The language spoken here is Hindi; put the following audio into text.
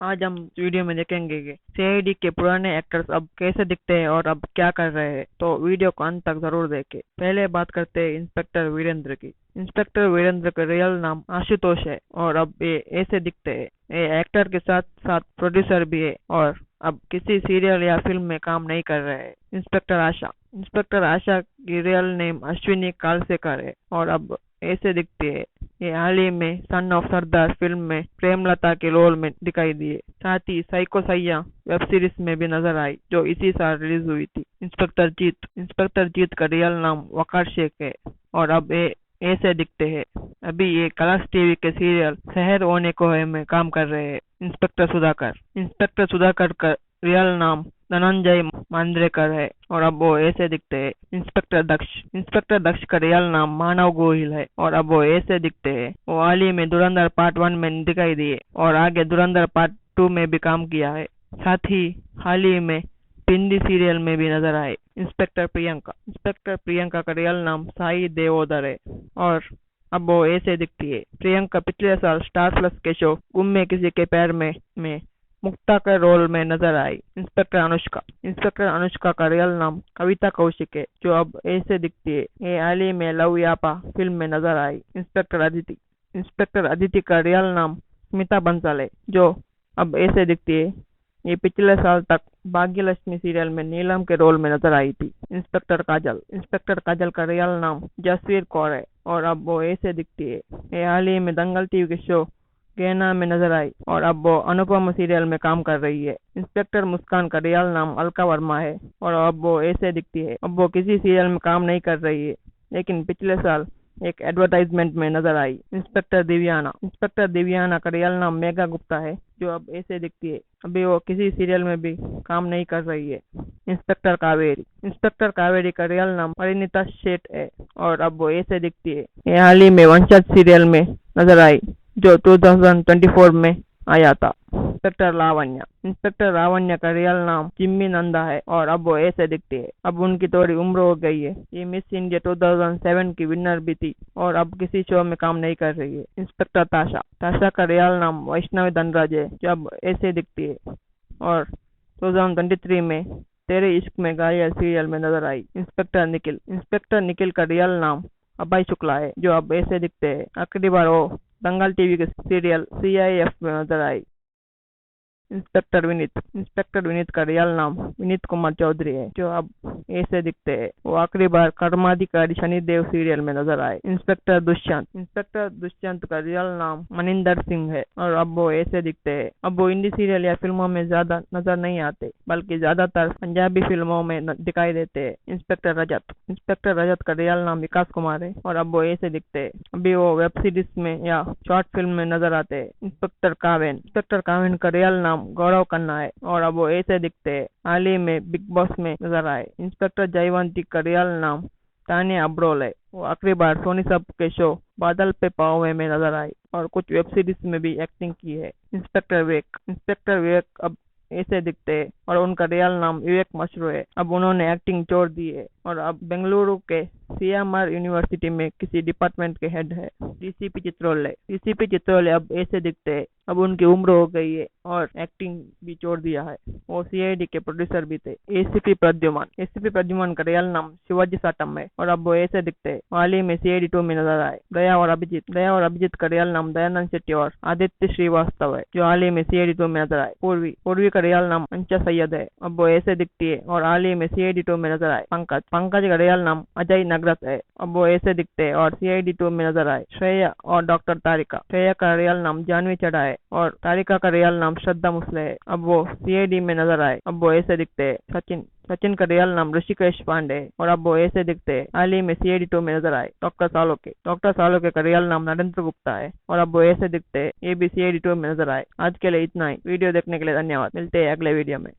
आज हम इस वीडियो में देखेंगे कि सीआईडी के पुराने एक्टर्स अब कैसे दिखते हैं और अब क्या कर रहे हैं। तो वीडियो को अंत तक जरूर देखें। पहले बात करते हैं इंस्पेक्टर वीरेंद्र की। इंस्पेक्टर वीरेंद्र का रियल नाम आशुतोष है और अब ये ऐसे दिखते हैं। ये एक्टर के साथ साथ प्रोड्यूसर भी है और अब किसी सीरियल या फिल्म में काम नहीं कर रहे हैं। इंस्पेक्टर आशा की रियल नेम अश्विनी कालसेकर है और अब ऐसे दिखती है। ये हाल ही में सन ऑफ सरदार फिल्म में प्रेमलता के रोल में दिखाई दिए। साथ ही साइको सैया वेब सीरीज में भी नजर आई जो इसी साल रिलीज हुई थी। इंस्पेक्टर जीत का रियल नाम वकार शेख है और अब ये ऐसे दिखते हैं। अभी ये कलर्स टीवी के सीरियल शहर होने को है में काम कर रहे हैं। इंस्पेक्टर सुधाकर का रियल नाम धनंजय मांद्रेकर है और अब वो ऐसे दिखते हैं। इंस्पेक्टर दक्ष का रियल नाम मानव गोहिल है और अब वो ऐसे दिखते हैं। वो हाल ही में धुरंधर पार्ट 1 में दिखाई दिए और आगे धुरंधर पार्ट 2 में भी काम किया है। साथ ही हाल ही में हिंदी सीरियल में भी नजर आए। इंस्पेक्टर प्रियंका का रियल नाम साई देवोदर है और अब वो ऐसे दिखती है। प्रियंका पिछले साल स्टार प्लस के शो गुम में किसी के पैर में मुक्ता के रोल में नजर आई। इंस्पेक्टर अनुष्का का रियल नाम कविता कौशिक है जो अब ऐसे दिखती है। ये हाल ही में लव यापा फिल्म में नजर आई। इंस्पेक्टर अदिति का रियल नाम स्मिता बंसल है जो अब ऐसे दिखती है। ये पिछले साल तक भाग्यलक्ष्मी सीरियल में नीलम के रोल में नजर आई थी। इंस्पेक्टर काजल का रियल नाम जसवीर कौर है और अब वो ऐसे दिखती है। ये हाल ही में दंगल टीवी के शो गहना में नजर आई और अब वो अनुपमा सीरियल में काम कर रही है। इंस्पेक्टर मुस्कान का रियल नाम अलका वर्मा है और अब वो ऐसे दिखती है। अब वो किसी सीरियल में काम नहीं कर रही है लेकिन पिछले साल एक एडवर्टाइजमेंट में नजर आई। इंस्पेक्टर दिव्याना का रियल नाम मेघा गुप्ता है जो अब ऐसे दिखती है। अभी वो किसी सीरियल में भी काम नहीं कर रही है। इंस्पेक्टर कावेरी का रियल नाम परिणीता शेठ है और अब वो ऐसे दिखती है। ये हाल ही में वंशज सीरियल में नजर आई जो 2024 में आया था। इंस्पेक्टर लावण्य का रियल नाम जिम्मी नंदा है और अब वो ऐसे दिखती है। अब उनकी थोड़ी उम्र हो गई है। ये मिस इंडिया 2007 की विनर भी थी और अब किसी शो में काम नहीं कर रही है। इंस्पेक्टर ताशा का रियल नाम वैष्णवी धनराज है जो अब ऐसे दिखती है और 2023 में तेरे इश्क में घायल सीरियल में नजर आई। इंस्पेक्टर निखिल का रियल नाम अभय शुक्ला है जो अब ऐसे दिखते हैं। आखिरी बार वो दंगल टीवी के सीरियल CIF में नजर आई। इंस्पेक्टर विनीत का रियल नाम विनीत कुमार चौधरी है जो अब ऐसे दिखते हैं। वो आखिरी बार कर्माधिकारी शनिदेव सीरियल में नजर आए। इंस्पेक्टर दुष्यंत का रियल नाम मनिंदर सिंह है और अब वो ऐसे दिखते हैं। अब वो हिंदी सीरियल या फिल्मों में ज्यादा नजर नहीं आते बल्कि ज्यादातर पंजाबी फिल्मों में दिखाई देते हैं। इंस्पेक्टर रजत का रियल नाम विकास कुमार है और अब वो ऐसे दिखते हैं। अभी वो वेब सीरीज में या शॉर्ट फिल्म में नजर आते हैं। इंस्पेक्टर कावेन का रियल नाम गौरव खन्ना है और अब वो ऐसे दिखते हैं। हाल ही में बिग बॉस में नजर आए। इंस्पेक्टर जयवंती का रियल नाम तानिया अब्रोल है। वो आखिरी बार सोनी सब के शो बादल पे पावे में नजर आई और कुछ वेब सीरीज में भी एक्टिंग की है। इंस्पेक्टर विवेक अब ऐसे दिखते हैं और उनका रियल नाम विवेक मशरू है। अब उन्होंने एक्टिंग छोड़ दी है और अब बेंगलुरु के CMR यूनिवर्सिटी में किसी डिपार्टमेंट के हेड है। DCP चित्रोले अब ऐसे दिखते हैं। अब उनकी उम्र हो गई है और एक्टिंग भी छोड़ दिया है। वो CID के प्रोड्यूसर भी थे। ACP प्रद्युमन का रियल नाम शिवाजी साटम है और अब वो ऐसे दिखते हैं। हाल ही में CID 2 में नजर आए। दया और अभिजीत का रियल नाम दयानंद शेट्टी और आदित्य श्रीवास्तव है जो हाल ही में CID 2 में नजर आए। पूर्वी का रियल नाम अंशा सैयद है। अब वो ऐसे दिखती है और हाल ही में CID 2 में नजर आए। पंकज का रियल नाम अजय नगरत है। अब वो ऐसे दिखते हैं और CID 2 में नजर आए। श्रेया और डॉक्टर तारिका का रियल नाम जानवी चढ़ा है और तारिका का रियल नाम श्रद्धा मुसले है। अब वो CID में नजर आए। अब वो ऐसे दिखते हैं। सचिन का रियल नाम ऋषिकेश पांडे है और अब वो ऐसे दिखते हैं। हाल ही में CID 2 में नजर आए। डॉक्टर सालोके का रियल नाम नरेंद्र गुप्ता है और अब वो ऐसे दिखते हैं। ये भी CID 2 में नजर आए। आज के लिए इतना ही। वीडियो देखने के लिए धन्यवाद। मिलते हैं अगले वीडियो में।